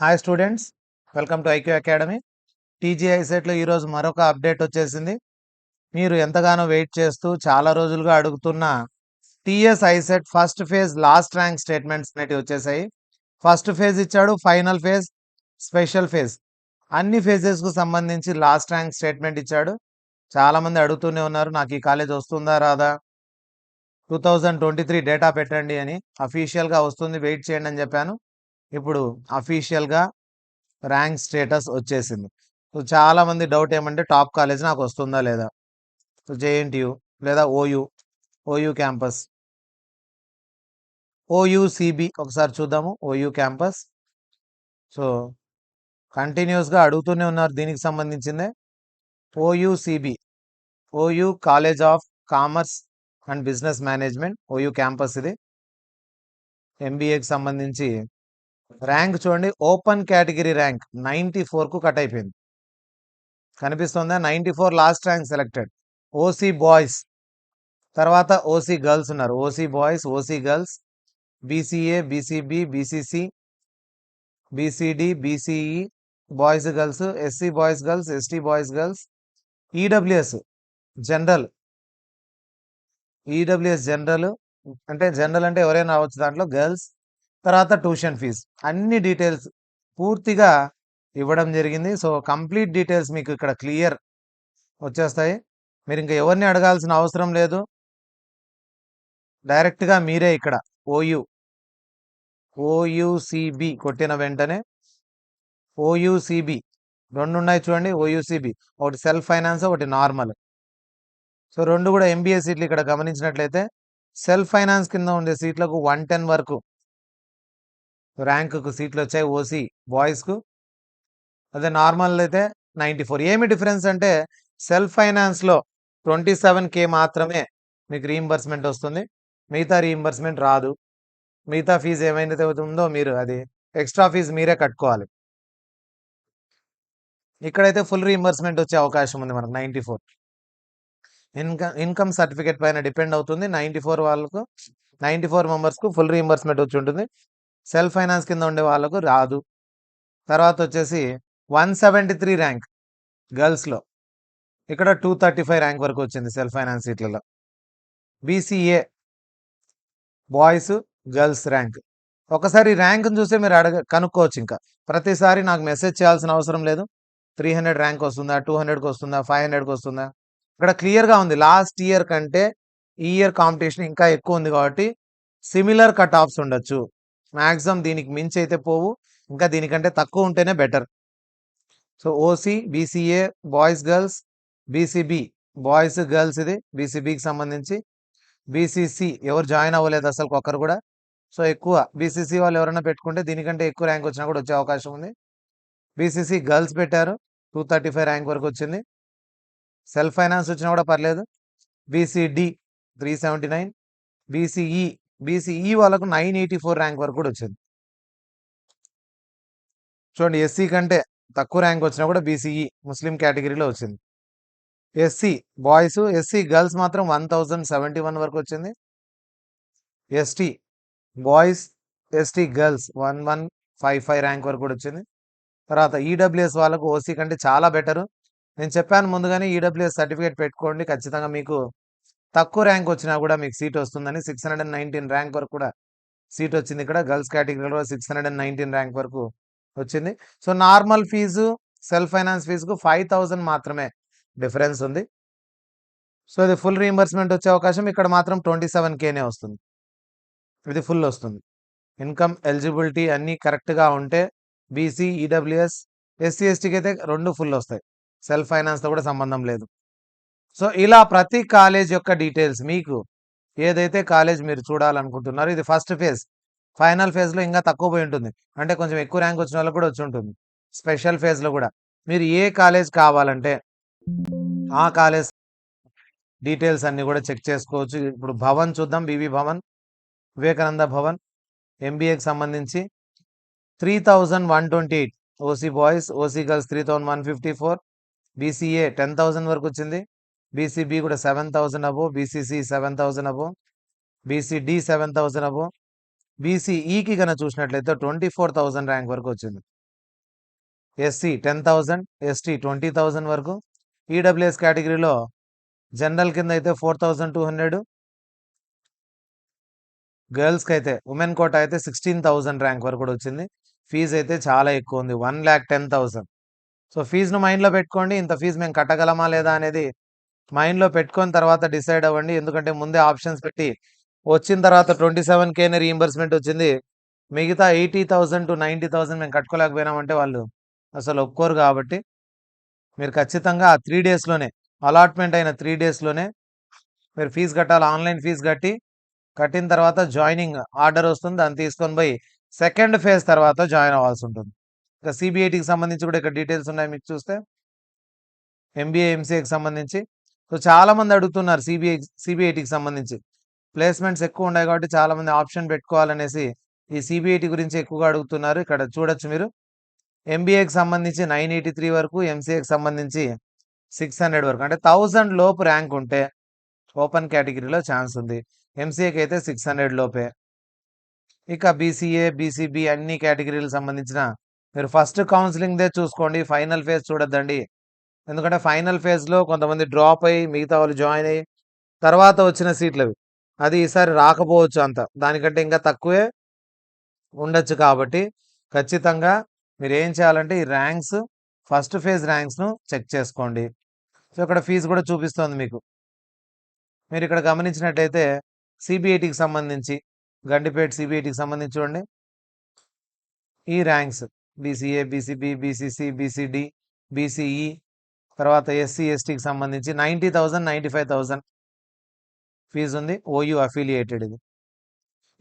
Hi students, welcome to IQ academy. TGI సెట్లో ఈరోజు మరొక అప్డేట్ వచ్చేసింది. మీరు ఎంతగానో వెయిట్ చేస్తూ చాలా రోజులుగా అడుగుతున్న TS ICET first phase last rank statements అనేటివి వచ్చేసాయి. ఫస్ట్ ఫేజ్ ఇచ్చాడు, ఫైనల్ ఫేజ్, స్పెషల్ ఫేజ్, అన్ని ఫేజెస్కు సంబంధించి లాస్ట్ ర్యాంక్ స్టేట్మెంట్ ఇచ్చాడు. చాలామంది అడుగుతూనే ఉన్నారు, నాకు ఈ కాలేజ్ వస్తుందా రాదా, 2023 డేటా పెట్టండి అని. అఫీషియల్గా వస్తుంది, వెయిట్ చేయండి అని చెప్పాను. ఇప్పుడు అఫీషియల్గా ర్యాంక్ స్టేటస్ వచ్చేసింది. సో చాలా మంది డౌట్ ఏమంటే టాప్ కాలేజ్ నాకు వస్తుందా లేదా. సో జేఎన్టీయు లేదా ఓయూ క్యాంపస్, ఓయూసిబి ఒకసారి చూద్దాము. OU campus. సో కంటిన్యూస్గా అడుగుతూనే ఉన్నారు దీనికి సంబంధించిందే. OUCB, OU college of commerce and business management, OU campus. ఇది ఎంబీఏకి సంబంధించి ర్యాంక్ చూడండి. ఓపెన్ కేటగిరీ ర్యాంక్ 94కు కట్ అయిపోయింది, కనిపిస్తుందా? 94 last rank selected. OC boys, తర్వాత ఓసీ గర్ల్స్ ఉన్నారు. OC boys, OC girls, BCA, BCB, BCC, BCD, BCE boys girls, SC boys girls, ST boys girls, EWS general, EWS general అంటే general అంటే ఎవరైనా రావచ్చు దాంట్లో, గర్ల్స్. తర్వాత ట్యూషన్ ఫీజు, అన్ని details పూర్తిగా ఇవ్వడం జరిగింది. సో కంప్లీట్ డీటెయిల్స్ మీకు ఇక్కడ క్లియర్ వచ్చేస్తాయి. మీరు ఇంకా ఎవరిని అడగాల్సిన అవసరం లేదు. డైరెక్ట్గా మీరే ఇక్కడ ఓయూసిబి కొట్టిన వెంటనే ఓయూసిబి రెండు ఉన్నాయి చూడండి. ఓయూసిబి ఒకటి సెల్ఫ్ ఫైనాన్స్, ఒకటి నార్మల్. సో రెండు కూడా ఎంబీఏ సీట్లు. ఇక్కడ గమనించినట్లయితే సెల్ఫ్ ఫైనాన్స్ కింద ఉండే సీట్లకు 110 వరకు ర్యాంకుకు సీట్లు వచ్చాయి ఓసీ బాయ్స్కు. అదే నార్మల్ అయితే 94. ఏమి డిఫరెన్స్ అంటే సెల్ఫ్ ఫైనాన్స్లో 27K మాత్రమే మీకు రీయింబర్స్మెంట్ వస్తుంది, మిగతా రీయింబర్స్మెంట్ రాదు. మిగతా ఫీజు ఏమైతే ఉందో మీరు అది ఎక్స్ట్రా ఫీజు మీరే కట్టుకోవాలి. ఇక్కడైతే ఫుల్ రీయింబర్స్మెంట్ వచ్చే అవకాశం ఉంది మనకు 94. ఇన్కమ్ సర్టిఫికేట్ పైన డిపెండ్ అవుతుంది. 94 వాళ్ళకు, 94 మెంబర్స్కు ఫుల్ రీయింబర్స్మెంట్ వచ్చి ఉంటుంది. సెల్ఫ్ ఫైనాన్స్ కింద ఉండే వాళ్ళకు రాదు. తర్వాత వచ్చేసి 173 ర్యాంక్ గర్ల్స్లో, ఇక్కడ 235 ర్యాంక్ వరకు వచ్చింది సెల్ఫ్ ఫైనాన్స్ సీట్లలో. బీసీఏ బాయ్స్ గర్ల్స్ ర్యాంక్, ఒకసారి ర్యాంక్ని చూస్తే మీరు కనుక్కోవచ్చు. ఇంకా ప్రతిసారి నాకు మెసేజ్ చేయాల్సిన అవసరం లేదు. 300 ర్యాంక్ వస్తుందా, 200కి వస్తుందా, 500కి వస్తుందా. ఇక్కడ క్లియర్గా ఉంది. లాస్ట్ ఇయర్ కంటే ఈ ఇయర్ కాంపిటీషన్ ఇంకా ఎక్కువ ఉంది కాబట్టి సిమిలర్ కట్ ఆఫ్స్ ఉండొచ్చు. మ్యాక్సిమం దీనికి మించి అయితే పోవు, ఇంకా దీనికంటే తక్కువ ఉంటేనే better. So OC, BCA boys girls, BCB boys girls, ఇది బీసీబీకి సంబంధించి. బీసీసీ ఎవరు జాయిన్ అవ్వలేదు అసలు ఒక్కరు కూడా. సో ఎక్కువ బీసీసీ వాళ్ళు ఎవరైనా పెట్టుకుంటే దీనికంటే ఎక్కువ ర్యాంక్ వచ్చినా కూడా వచ్చే అవకాశం ఉంది. బీసీసీ గర్ల్స్ పెట్టారు, 235 ర్యాంక్ వరకు వచ్చింది. సెల్ఫ్ ఫైనాన్స్ వచ్చినా కూడా పర్లేదు. బీసీడి 379, బీసీఈ వాళ్ళకు 984 ర్యాంక్ వరకు కూడా వచ్చింది. చూడండి, ఎస్సీ కంటే తక్కువ ర్యాంక్ వచ్చినా కూడా బీసీఈ ముస్లిం కేటగిరీలో వచ్చింది. ఎస్సీ బాయ్స్, ఎస్సీ గర్ల్స్ మాత్రం 1071 వరకు వచ్చింది. ST boys, ST girls 1155 rank వరకు కూడా వచ్చింది. తర్వాత ఈడబ్ల్యూఎస్ వాళ్ళకు ఓసీ కంటే చాలా బెటరు. నేను చెప్పాను ముందుగానే, ఈడబ్ల్యూఎస్ సర్టిఫికేట్ పెట్టుకోండి, ఖచ్చితంగా మీకు తక్కువ ర్యాంక్ వచ్చినా కూడా మీకు సీట్ వస్తుందని. 619 ర్యాంక్ వరకు కూడా సీట్ వచ్చింది ఇక్కడ. గర్ల్స్ కేటగిరీలో 619 ర్యాంక్ వరకు వచ్చింది. So normal fee, self finance ఫీజుకు 5000 మాత్రమే డిఫరెన్స్ ఉంది. సో ఇది ఫుల్ రీయింబర్స్మెంట్ వచ్చే అవకాశం. ఇక్కడ మాత్రం 27Kనే వస్తుంది, ఇది ఫుల్ వస్తుంది. ఇన్కమ్ ఎలిజిబిలిటీ అన్నీ కరెక్ట్గా ఉంటే బీసీ, ఈడబ్ల్యూఎస్, ఎస్సీ, ఎస్టీకి అయితే రెండు ఫుల్ వస్తాయి, సెల్ఫ్ ఫైనాన్స్తో కూడా సంబంధం లేదు. సో ఇలా ప్రతి కాలేజ్ యొక్క డీటెయిల్స్ మీకు, ఏదైతే కాలేజ్ మీరు చూడాలనుకుంటున్నారో, ఇది ఫస్ట్ ఫేజ్. ఫైనల్ ఫేజ్లో ఇంకా తక్కువ పోయి ఉంటుంది, అంటే కొంచెం ఎక్కువ ర్యాంక్ వచ్చిన వాళ్ళకి కూడా వచ్చి ఉంటుంది. స్పెషల్ ఫేజ్లో కూడా మీరు ఏ కాలేజ్ కావాలంటే ఆ కాలేజ్ డీటెయిల్స్ అన్నీ కూడా చెక్ చేసుకోవచ్చు. ఇప్పుడు భవన్ చూద్దాం. బీవీ భవన్, వివేకానంద భవన్, ఎంబీఏకి సంబంధించి 3128 OC boys, OC girls 3154, BCA 10,000 వరకు వచ్చింది. బీసీబీ కూడా 7,000 అబో, బీసీసీ 7,000 అబో, బీసీడి 7,000 అబో. బీసీఈకి కనుక చూసినట్లయితే 24,000 ర్యాంక్ వరకు వచ్చింది. ఎస్సీ 10,000, ఎస్టీ 20,000 వరకు. ఈడబ్ల్యూఎస్ కేటగిరీలో జనరల్ కింద అయితే 4,200, గర్ల్స్కి అయితే ఉమెన్ కోట అయితే 16,000 ర్యాంక్ వరకు కూడా వచ్చింది. ఫీజు అయితే చాలా ఎక్కువ ఉంది, 1,10,000. సో ఫీజును మైండ్లో పెట్టుకోండి. ఇంత ఫీజు మేము కట్టగలమా లేదా అనేది మైండ్లో పెట్టుకొని తర్వాత డిసైడ్ అవ్వండి. ఎందుకంటే ముందే ఆప్షన్స్ పెట్టి వచ్చిన తర్వాత 27Kనే రీయింబర్స్మెంట్ వచ్చింది, మిగతా 80,000 to 90,000 మేము కట్టుకోలేకపోయినామంటే వాళ్ళు అసలు ఒప్పుకోరు. కాబట్టి మీరు ఖచ్చితంగా ఆ 3 డేస్లోనే, అలాట్మెంట్ అయిన 3 డేస్లోనే మీరు ఫీజు కట్టాలి. ఆన్లైన్ ఫీజు కట్టిన తర్వాత జాయినింగ్ ఆర్డర్ వస్తుంది, దాన్ని తీసుకొని పోయి సెకండ్ ఫేజ్ తర్వాత జాయిన్ అవ్వాల్సి ఉంటుంది. ఇంకా సిబిఐటికి సంబంధించి కూడా ఇక్కడ డీటెయిల్స్ ఉన్నాయి మీకు చూస్తే, ఎంబీఏ ఎంసీఏకి సంబంధించి. సో చాలామంది అడుగుతున్నారు సిబిఐటికి సంబంధించి ప్లేస్మెంట్స్ ఎక్కువ ఉన్నాయి కాబట్టి చాలామంది ఆప్షన్ పెట్టుకోవాలనేసి ఈ సిబిఐటి గురించి ఎక్కువగా అడుగుతున్నారు. ఇక్కడ చూడొచ్చు మీరు, ఎంబీఏకి సంబంధించి 983 వరకు, ఎంసీఏకి సంబంధించి 600 వరకు, అంటే 1000 లోపు ర్యాంక్ ఉంటే ఓపెన్ కేటగిరీలో ఛాన్స్ ఉంది. ఎంసీఏకి అయితే 600 లోపే. ఇక బీసీఏ, బీసీబీ అన్ని కేటగిరీలకు సంబంధించిన మీరు ఫస్ట్ కౌన్సిలింగ్దే చూసుకోండి, ఫైనల్ ఫేజ్ చూడొద్దండి. ఎందుకంటే ఫైనల్ ఫేజ్లో కొంతమంది డ్రాప్ అయ్యి మిగతా వాళ్ళు జాయిన్ అయ్యి తర్వాత వచ్చిన సీట్లు అవి, అది ఈసారి రాకపోవచ్చు అంత, దానికంటే ఇంకా తక్కువే ఉండొచ్చు. కాబట్టి ఖచ్చితంగా మీరు ఏం చేయాలంటే ఈ ర్యాంక్స్, ఫస్ట్ ఫేజ్ ర్యాంక్స్ను చెక్ చేసుకోండి. సో ఇక్కడ ఫీజు కూడా చూపిస్తోంది మీకు. మీరు ఇక్కడ గమనించినట్టయితే సిబిఐటికి సంబంధించి, గండిపేట సిబిఐటికి సంబంధించి చూడండి, ఈ ranks BCA, BCB, BCC, BCD, BCE, తర్వాత ఎస్సీ ఎస్టీకి సంబంధించి 90,000, 95,000 ఫీజు ఉంది. ఓయూ అఫిలియేటెడ్ ఇది.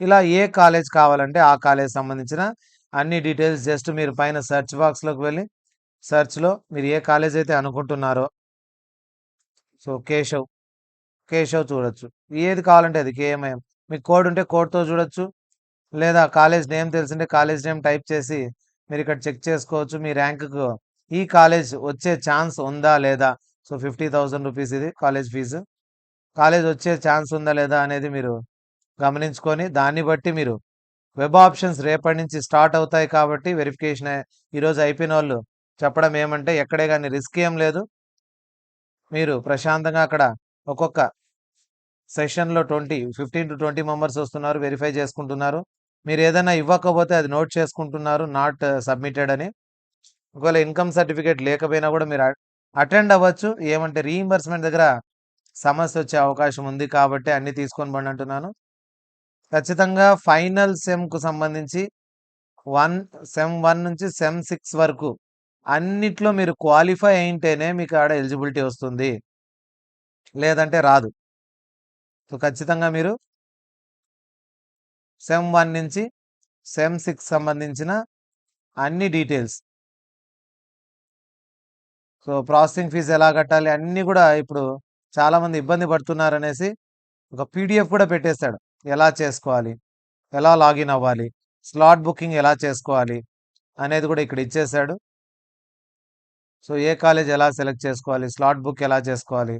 ఇలా ఏ కాలేజ్ కావాలంటే ఆ కాలేజ్ సంబంధించిన అన్ని డీటెయిల్స్ జస్ట్ మీరు పైన సెర్చ్ బాక్స్లోకి వెళ్ళి సెర్చ్లో మీరు ఏ కాలేజ్ అయితే అనుకుంటున్నారో, సో కేశవ్ చూడొచ్చు. ఏది కావాలంటే అది, కేఎంఐఎం మీకు కోడ్ ఉంటే కోడ్తో చూడొచ్చు, లేదా కాలేజ్ నేమ్ తెలిసింటే కాలేజ్ నేమ్ టైప్ చేసి మీరు ఇక్కడ చెక్ చేసుకోవచ్చు మీ ర్యాంకుకు ఈ కాలేజ్ వచ్చే ఛాన్స్ ఉందా లేదా. సో 50,000 రూపీస్ ఇది కాలేజ్ ఫీజు. కాలేజ్ వచ్చే ఛాన్స్ ఉందా లేదా అనేది మీరు గమనించుకొని దాన్ని బట్టి మీరు వెబ్ ఆప్షన్స్ రేపటి నుంచి స్టార్ట్ అవుతాయి కాబట్టి వెరిఫికేషన్ ఈరోజు అయిపోయిన వాళ్ళు చెప్పడం ఏమంటే ఎక్కడే కానీ రిస్క్ ఏం లేదు. మీరు ప్రశాంతంగా అక్కడ ఒక్కొక్క సెషన్లో 15 to 20 మెంబర్స్ వస్తున్నారు, వెరిఫై చేసుకుంటున్నారు. మీరు ఏదైనా ఇవ్వకపోతే అది నోట్ చేసుకుంటున్నారు, నాట్ సబ్మిటెడ్ అని. ఒకవేళ ఇన్కమ్ సర్టిఫికేట్ లేకపోయినా కూడా మీరు అటెండ్ అవ్వచ్చు. ఏమంటే రీయింబర్స్మెంట్ దగ్గర సమస్య వచ్చే అవకాశం ఉంది కాబట్టి అన్ని తీసుకొని బండి అంటున్నాను. ఖచ్చితంగా ఫైనల్ సెమ్కు సంబంధించి సెమ్ 1 నుంచి సెమ్ 6 వరకు అన్నిట్లో మీరు క్వాలిఫై అయింటేనే మీకు ఆడ ఎలిజిబిలిటీ వస్తుంది, లేదంటే రాదు. సో ఖచ్చితంగా మీరు సెమ్ 1 నుంచి సెమ్ 6 సంబంధించిన అన్ని డీటెయిల్స్, సో ప్రాసెసింగ్ ఫీజు ఎలా కట్టాలి అన్నీ కూడా ఇప్పుడు చాలామంది ఇబ్బంది పడుతున్నారనేసి ఒక పీడిఎఫ్ కూడా పెట్టేశాడు, ఎలా చేసుకోవాలి, ఎలా లాగిన్ అవ్వాలి, స్లాట్ బుకింగ్ ఎలా చేసుకోవాలి అనేది కూడా ఇక్కడ ఇచ్చేశాడు. సో ఏ కాలేజ్ ఎలా సెలెక్ట్ చేసుకోవాలి, స్లాట్ బుక్ ఎలా చేసుకోవాలి,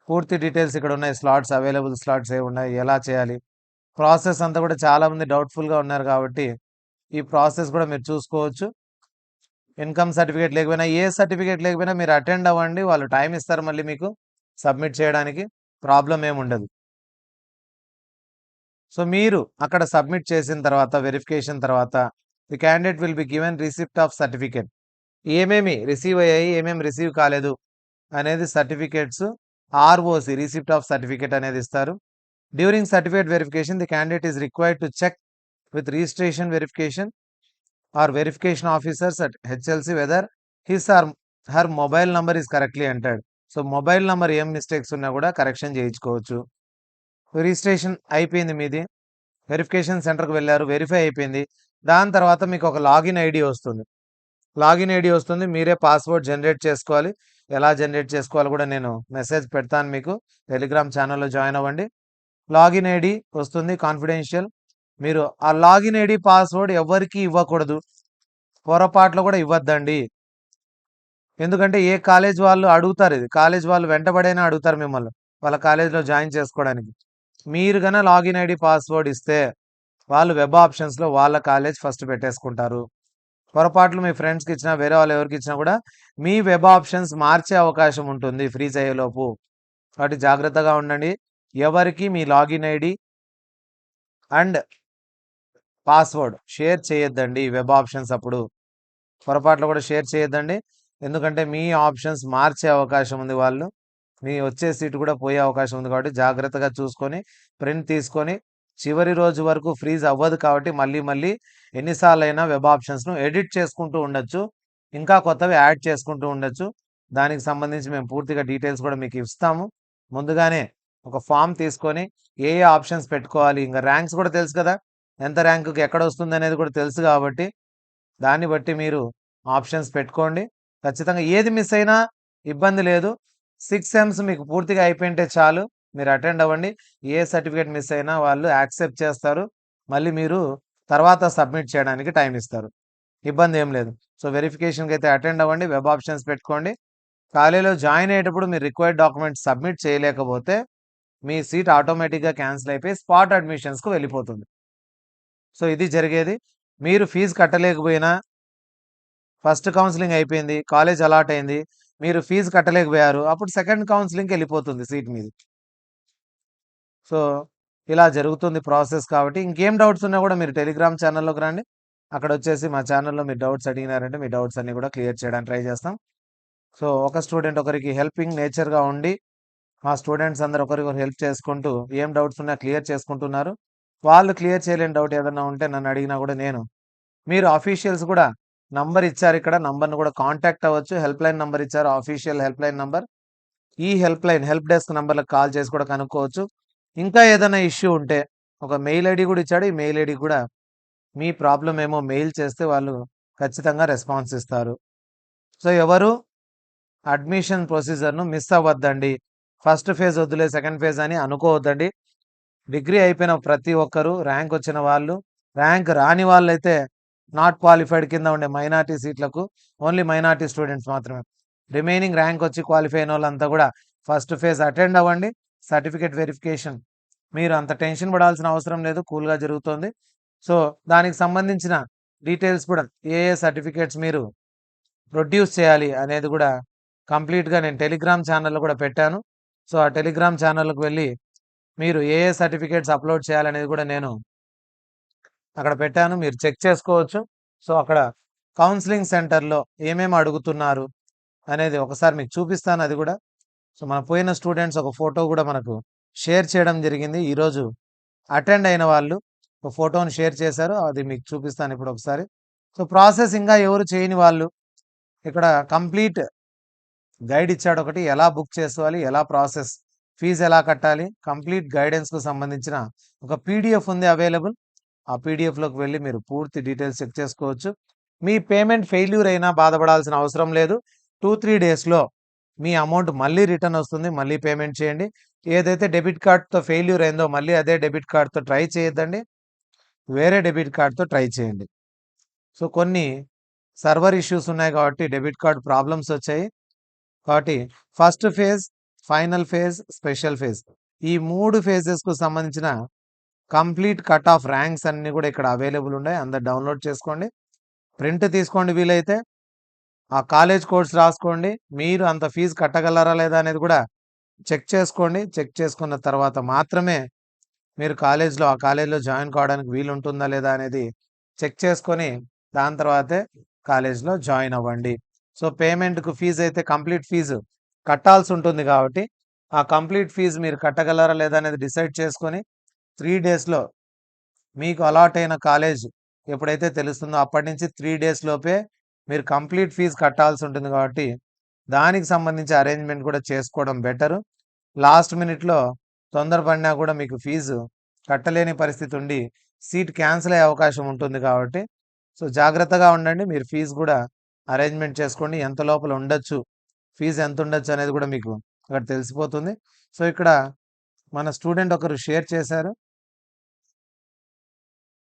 పూర్తి డీటెయిల్స్ ఇక్కడ ఉన్నాయి. స్లాట్స్, అవైలబుల్ స్లాట్స్ ఏ ఉన్నాయి, ఎలా చేయాలి, ప్రాసెస్ అంతా కూడా చాలామంది డౌట్ఫుల్గా ఉన్నారు కాబట్టి ఈ ప్రాసెస్ కూడా మీరు చూసుకోవచ్చు. ఇన్కమ్ సర్టిఫికేట్ లేకపోయినా, ఏ సర్టిఫికేట్ లేకపోయినా మీరు అటెండ్ అవ్వండి, వాళ్ళు టైం ఇస్తారు మళ్ళీ మీకు సబ్మిట్ చేయడానికి, ప్రాబ్లం ఏమి ఉండదు. సో మీరు అక్కడ సబ్మిట్ చేసిన తర్వాత వెరిఫికేషన్ తర్వాత the candidate will be given receipt of certificate, ఏమేమి రిసీవ్ అయ్యాయి ఏమేమి రిసీవ్ కాలేదు అనేది certificates, ROC receipt of certificate అనేది ఇస్తారు. During certificate verification the candidate is required to check with registration verification or verification officers at HLC whether his or her mobile number is correctly entered. So mobile number ఏం mistakes ఉన్నా కూడా correction చేయించుకోవచ్చు. Registration అయిపోయింది మీది, verification సెంటర్కి వెళ్ళారు, verify అయిపోయింది. దాని తర్వాత మీకు ఒక లాగిన్ ఐడి వస్తుంది, మీరే పాస్వర్డ్ జనరేట్ చేసుకోవాలి. ఎలా జనరేట్ చేసుకోవాలి కూడా నేను మెసేజ్ పెడతాను మీకు, టెలిగ్రామ్ ఛానల్లో జాయిన్ అవ్వండి. లాగిన్ ఐడి వస్తుంది, కాన్ఫిడెన్షియల్. మీరు ఆ లాగిన్ ఐడి పాస్వర్డ్ ఎవరికి ఇవ్వకూడదు, పొరపాట్లు కూడా ఇవ్వద్దండి. ఎందుకంటే ఏ కాలేజ్ వాళ్ళు అడుగుతారు, ఇది కాలేజ్ వాళ్ళు వెంటబడైనా అడుగుతారు మిమ్మల్ని వాళ్ళ కాలేజ్లో జాయిన్ చేసుకోవడానికి. మీరు కన్నా లాగిన్ ఐడి పాస్వర్డ్ ఇస్తే వాళ్ళు వెబ్ ఆప్షన్స్లో వాళ్ళ కాలేజ్ ఫస్ట్ పెట్టేసుకుంటారు. పొరపాట్లు మీ ఫ్రెండ్స్కి ఇచ్చినా వేరే వాళ్ళు ఎవరికి ఇచ్చినా కూడా మీ వెబ్ ఆప్షన్స్ మార్చే అవకాశం ఉంటుంది ఫ్రీజ్ అయ్యేలోపు. కాబట్టి జాగ్రత్తగా ఉండండి. ఎవరికి మీ login ID and password share చేయొద్దండి వెబ్ ఆప్షన్స్ అప్పుడు. పొరపాట్లు కూడా షేర్ చేయొద్దండి. ఎందుకంటే మీ ఆప్షన్స్ మార్చే అవకాశం ఉంది వాళ్ళు. మీ వచ్చే సీట్ కూడా పోయే అవకాశం ఉంది కాబట్టి జాగ్రత్తగా చూసుకొని ప్రింట్ తీసుకొని చివరి రోజు వరకు ఫ్రీజ్ అవ్వదు కాబట్టి మళ్ళీ మళ్ళీ ఎన్నిసార్లైనా వెబ్ ఆప్షన్స్ను ఎడిట్ చేసుకుంటూ ఉండొచ్చు. ఇంకా కొత్తవి యాడ్ చేసుకుంటూ ఉండొచ్చు. దానికి సంబంధించి మేము పూర్తిగా డీటెయిల్స్ కూడా మీకు ఇస్తాము. ముందుగానే ఒక ఫామ్ తీసుకొని ఏ ఏ ఆప్షన్స్ పెట్టుకోవాలి, ఇంకా ర్యాంక్స్ కూడా తెలుసు కదా, ఎంత ర్యాంకుకి ఎక్కడ వస్తుంది అనేది కూడా తెలుసు కాబట్టి దాన్ని బట్టి మీరు ఆప్షన్స్ పెట్టుకోండి. ఖచ్చితంగా ఏది మిస్ అయినా ఇబ్బంది లేదు. 6 సెమ్స్ మీకు పూర్తిగా అయిపోయింటే చాలు. మీరు అటెండ్ అవ్వండి. ఏ సర్టిఫికేట్ మిస్ అయినా వాళ్ళు యాక్సెప్ట్ చేస్తారు. మళ్ళీ మీరు తర్వాత సబ్మిట్ చేయడానికి టైం ఇస్తారు. ఇబ్బంది ఏం లేదు. సో, వెరిఫికేషన్‌కి అయితే అటెండ్ అవ్వండి. వెబ్ ఆప్షన్స్ పెట్టుకోండి. కాలేజీలో జాయిన్ అయ్యేటప్పుడు మీరు రిక్వైర్డ్ డాక్యుమెంట్స్ సబ్మిట్ చేయలేకపోతే మీ సీట్ ఆటోమేటిక్‌గా క్యాన్సిల్ అయిపోయి స్పాట్ అడ్మిషన్స్‌కి వెళ్ళిపోతుంది. సో, ఇది జరిగేది. మీరు ఫీజు కట్టలేకపోయినా ఫస్ట్ కౌన్సెలింగ్ అయిపోయింది. కాలేజ్ అలాట్ అయింది. మీరు ఫీజు కట్టలేకపోయారు. అప్పుడు సెకండ్ కౌన్సెలింగ్‌కెళ్ళిపోతుంది సీట్ మీది. సో, ఇలా జరుగుతుంది ప్రాసెస్ కాబట్టి ఇంకేం డౌట్స్ ఉన్నా కూడా మీరు టెలిగ్రామ్ ఛానల్‌లోకి రండి. అక్కడొచ్చేసి మా ఛానల్‌లో మీరు డౌట్స్ అడిగినారంటే మీ డౌట్స్ అన్నీ కూడా క్లియర్ చేయడానికి ట్రై చేస్తాం. సో, ఒక స్టూడెంట్ ఒకరికి హెల్పింగ్ నేచర్‌గా ఉండి మా స్టూడెంట్స్ అందరూ ఒకరికొకరు హెల్ప్ చేసుకుంటూ ఏం డౌట్స్ ఉన్నా క్లియర్ చేసుకుంటున్నారు. వాళ్ళు క్లియర్ చేయలేని డౌట్ ఏదన్నా ఉంటే నన్ను అడిగినా కూడా మీరు అఫీషియల్స్ కూడా నంబర్ ఇచ్చారు ఇక్కడ. నంబర్‌ని కూడా కాంటాక్ట్ అవ్వచ్చు. హెల్ప్‌లైన్ నంబర్ ఇచ్చారు. Official helpline number. ఈ హెల్ప్‌లైన్ హెల్ప్ డెస్క్ నంబర్‌లకు కాల్ చేసి కూడా కనుక్కోవచ్చు. ఇంకా ఏదైనా ఇష్యూ ఉంటే ఒక మెయిల్ ఐడీ కూడా ఇచ్చాడు. ఈ మెయిల్ ఐడీకి కూడా మీ ప్రాబ్లమ్ ఏమో మెయిల్ చేస్తే వాళ్ళు ఖచ్చితంగా రెస్పాన్స్ ఇస్తారు. సో, ఎవరు అడ్మిషన్ ప్రొసీజర్‌ను మిస్ అవ్వద్దండి. ఫస్ట్ ఫేజ్ వద్దులే సెకండ్ ఫేజ్ అని అనుకోవద్దండి. డిగ్రీ అయిపోయిన ప్రతి ఒక్కరు ర్యాంక్ వచ్చిన వాళ్ళు, ర్యాంక్ రాని వాళ్ళైతే నాట్ క్వాలిఫైడ్ కింద ఉండే మైనారిటీ సీట్లకు ఓన్లీ మైనారిటీ స్టూడెంట్స్ మాత్రమే. రిమైనింగ్ ర్యాంక్ వచ్చి క్వాలిఫై అయిన వాళ్ళంతా కూడా ఫస్ట్ ఫేజ్ అటెండ్ అవ్వండి. సర్టిఫికేట్ వెరిఫికేషన్ మీరు అంత టెన్షన్ పడాల్సిన అవసరం లేదు. కూల్‌గా జరుగుతుంది. సో, దానికి సంబంధించిన డీటెయిల్స్ కూడా ఏ ఏ సర్టిఫికేట్స్ మీరు ప్రొడ్యూస్ చేయాలి అనేది కూడా కంప్లీట్‌గా నేను టెలిగ్రామ్ ఛానల్‌లో కూడా పెట్టాను. సో, ఆ టెలిగ్రామ్ ఛానల్‌కి వెళ్లి మీరు ఏ ఏ సర్టిఫికేట్స్ అప్‌లోడ్ చేయాలనేది కూడా నేను అక్కడ పెట్టాను. మీరు చెక్ చేసుకోవచ్చు. సో, అక్కడ కౌన్సెలింగ్ సెంటర్‌లో ఏమేమి అడుగుతున్నారు అనేది ఒకసారి మీకు చూపిస్తాను అది కూడా. సో, మన పోయిన స్టూడెంట్స్ ఒక ఫోటో కూడా మనకు షేర్ చేయడం జరిగింది. ఈరోజు అటెండ్ అయిన వాళ్ళు ఒక ఫోటోని షేర్ చేశారు. అది మీకు చూపిస్తాను ఇప్పుడు ఒకసారి. సో, ప్రాసెస్ ఇంకా ఎవరు చేయని వాళ్ళు ఇక్కడ కంప్లీట్ గైడ్ ఇచ్చాడు ఒకటి. ఎలా బుక్ చేసుకోవాలి, ఎలా ప్రాసెస్, ఫీజ్ ఎలా కట్టాలి, కంప్లీట్ గైడెన్స్‌కు సంబంధించిన ఒక పీడీఎఫ్ ఉంది అవైలబుల్. ఆ పీడీఎఫ్‌లోకి వెళ్లి మీరు పూర్తి డీటెయిల్స్ చెక్ చేసుకోవచ్చు. మీ పేమెంట్ ఫెయిల్యూర్ అయినా బాధపడాల్సిన అవసరం లేదు. 2-3 డేస్‌లో మీ అమౌంట్ మళ్ళీ రిటర్న్ వస్తుంది. మళ్ళీ పేమెంట్ చేయండి. ఏదైతే డెబిట్ కార్డ్‌తో ఫెయిల్యూర్ అయిందో మళ్ళీ అదే డెబిట్ కార్డ్‌తో ట్రై చేయొద్దండి. వేరే డెబిట్ కార్డ్‌తో ట్రై చేయండి. సో, కొన్ని సర్వర్ ఇష్యూస్ ఉన్నాయి కాబట్టి డెబిట్ కార్డ్ ప్రాబ్లమ్స్ వచ్చాయి. కాబట్టి first phase, final phase, special phase ఈ 3 ఫేజెస్‌కు సంబంధించిన కంప్లీట్ కట్ ఆఫ్ ర్యాంక్స్ అన్నీ కూడా ఇక్కడ అవైలబుల్ ఉన్నాయి. అందరూ డౌన్‌లోడ్ చేసుకోండి. ప్రింట్ తీసుకోండి వీలైతే. ఆ కాలేజ్ కోడ్స్ రాసుకోండి. మీరు అంత ఫీజు కట్టగలరా లేదా అనేది కూడా చెక్ చేసుకోండి. చెక్ చేసుకున్న తర్వాత మాత్రమే మీరు ఆ కాలేజ్‌లో జాయిన్ కావడానికి వీలుంటుందా లేదా అనేది చెక్ చేసుకొని దాని తర్వాతే కాలేజ్‌లో జాయిన్ అవ్వండి. సో, పేమెంట్‌కు ఫీజ్ అయితే కంప్లీట్ ఫీజు కట్టాల్సి ఉంటుంది కాబట్టి ఆ కంప్లీట్ ఫీజు మీరు కట్టగలరా లేదా అనేది డిసైడ్ చేసుకొని 3 డేస్‌లో మీకు అలాట్ అయిన కాలేజ్ ఎప్పుడైతే తెలుస్తుందో అప్పటి నుంచి 3 డేస్ లోపే మీరు కంప్లీట్ ఫీజు కట్టాల్సి ఉంటుంది కాబట్టి దానికి సంబంధించి అరేంజ్మెంట్ కూడా చేసుకోవడం బెటరు. లాస్ట్ మినిట్‌లో తొందరపడినా కూడా మీకు ఫీజు కట్టలేని పరిస్థితి ఉండి సీట్ క్యాన్సిల్ అయ్యే అవకాశం ఉంటుంది కాబట్టి సో, జాగ్రత్తగా ఉండండి. మీరు ఫీజు కూడా అరేంజ్మెంట్ చేసుకోండి. ఎంత లోపల ఉండొచ్చు, ఫీజు ఎంత ఉండొచ్చు అనేది కూడా మీకు అక్కడ తెలిసిపోతుంది. సో, ఇక్కడ మన స్టూడెంట్ ఒకరు షేర్ చేశారు.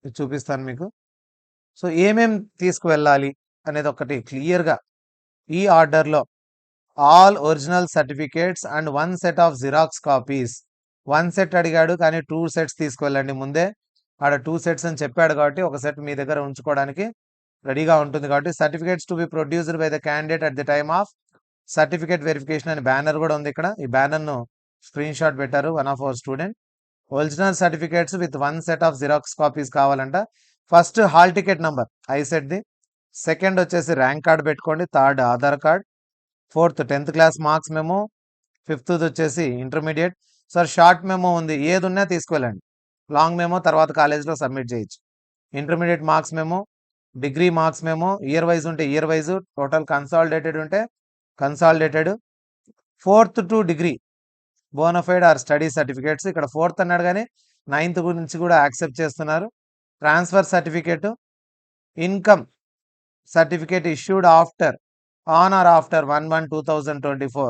ఇది చూపిస్తాను మీకు. సో, ఏమేం తీసుకువెళ్ళాలి అనేది ఒకటి క్లియర్‌గా ఈ ఆర్డర్‌లో all original certificates and 1 set of xerox copies. 1 set అడిగాడు కానీ 2 సెట్స్ తీసుకువెళ్ళండి ముందే. ఆడ 2 సెట్స్ అని చెప్పాడు కాబట్టి ఒక సెట్ మీ దగ్గర ఉంచుకోవడానికి రెడీగా ఉంటుంది కాబట్టి certificates to be produced by the candidate at the time of certificate verification అని బ్యానర్ కూడా ఉంది ఇక్కడ. ఈ బ్యానర్ను స్క్రీన్ షాట్ పెట్టారు one of our student. Original certificates with 1 set of xerox copies కావాలంట. ఫస్ట్ హాల్ టికెట్ నంబర్ ఐసెట్ది, second వచ్చేసి ర్యాంక్ కార్డ్ పెట్టుకోండి, third Aadhaar card, fourth 10th class marks memo, fifth వచ్చేసి ఇంటర్మీడియట్. సార్ షార్ట్ మెమో ఉంది, ఏది ఉన్నా తీసుకువెళ్ళండి, లాంగ్ మెమో తర్వాత కాలేజ్లో సబ్మిట్ చేయొచ్చు. Intermediate marks memo, degree marks memo, year wise ఉంటే ఇయర్ వైజ్, టోటల్ కన్సాలిడేటెడ్ ఉంటే consolidated. Fourth to degree bonafide or study certificates, ఇక్కడ ఫోర్త్ అన్నాడు కానీ 9th గురించి కూడా యాక్సెప్ట్ చేస్తున్నారు. Transfer certificate, income certificate issued after on or after 1/1/2024.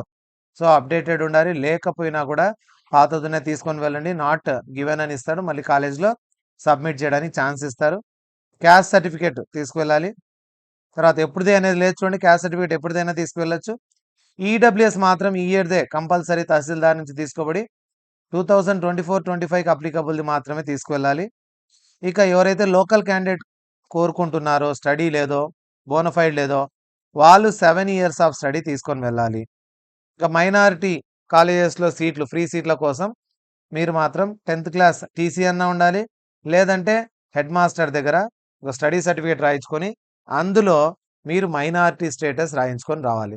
So updated ఉండాలి, లేకపోయినా కూడా పాతదునే తీసుకొని వెళ్ళండి, నాట్ గివెన్ అని ఇస్తాడు, మళ్ళీ కాలేజ్లో సబ్మిట్ చేయడానికి ఛాన్స్ ఇస్తారు. క్యాస్ట్ సర్టిఫికేట్ తీసుకువెళ్ళాలి. తర్వాత ఎప్పుడుదే అనేది లేదు చూడండి, క్యాస్ట్ సర్టిఫికేట్ ఎప్పుడుదైనా తీసుకువెళ్ళచ్చు. ఈడబ్ల్యూఎస్ మాత్రం ఈ ఇయర్దే కంపల్సరీ తహసీల్దార్ నుంచి తీసుకోబడి 2024-25కి అప్లికబుల్ది మాత్రమే తీసుకువెళ్ళాలి. ఇక ఎవరైతే లోకల్ క్యాండిడేట్ కోరుకుంటున్నారో, స్టడీ లేదో, బోనఫైడ్ లేదో, వాళ్ళు 7 ఇయర్స్ ఆఫ్ స్టడీ తీసుకొని వెళ్ళాలి. ఇక మైనారిటీ కాలేజెస్లో సీట్లు, ఫ్రీ సీట్ల కోసం మీరు మాత్రం 10th క్లాస్ టీసీ అన్నా ఉండాలి, లేదంటే హెడ్ మాస్టర్ దగ్గర ఒక స్టడీ సర్టిఫికేట్ రాయించుకొని అందులో మీరు మైనారిటీ స్టేటస్ రాయించుకొని రావాలి.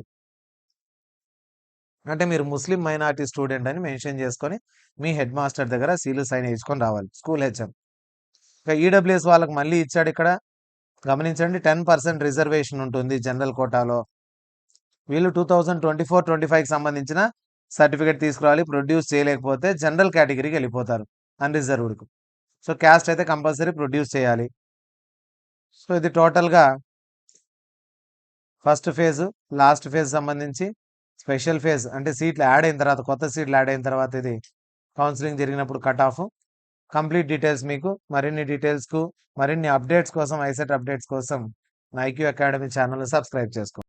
అంటే మీరు ముస్లిం మైనారిటీ స్టూడెంట్ అని మెన్షన్ చేసుకొని మీ హెడ్ మాస్టర్ దగ్గర సీలు సైన్ వేసుకొని రావాలి, స్కూల్ హెచ్ఎం. ఇక ఈడబ్ల్యూఎస్ వాళ్ళకి మళ్ళీ ఇచ్చాడు ఇక్కడ గమనించండి, 10% రిజర్వేషన్ ఉంటుంది జనరల్ కోటాలో. వీళ్ళు 2024-25కి సంబంధించిన సర్టిఫికేట్ తీసుకురావాలి, ప్రొడ్యూస్ చేయలేకపోతే జనరల్ కేటగిరీకి వెళ్ళిపోతారు, అన్రిజర్వ్డ్కు. సో క్యాస్ట్ అయితే కంపల్సరీ ప్రొడ్యూస్ చేయాలి. సో ఇది టోటల్గా ఫస్ట్ ఫేజ్, లాస్ట్ ఫేజ్ సంబంధించి. స్పెషల్ ఫేజ్ అంటే సీట్లు యాడ్ అయిన తర్వాత, కొత్త సీట్లు యాడ్ అయిన తర్వాత ఇది కౌన్సిలింగ్ జరిగినప్పుడు కట్ ఆఫ్. కంప్లీట్ డీటెయిల్స్ మీకు మరిన్ని డీటెయిల్స్కు, మరిన్ని అప్డేట్స్ కోసం, ఐసెట్ అప్డేట్స్ కోసం నా ఐక్యూ అకాడమీ ఛానల్ సబ్స్క్రైబ్ చేసుకోండి.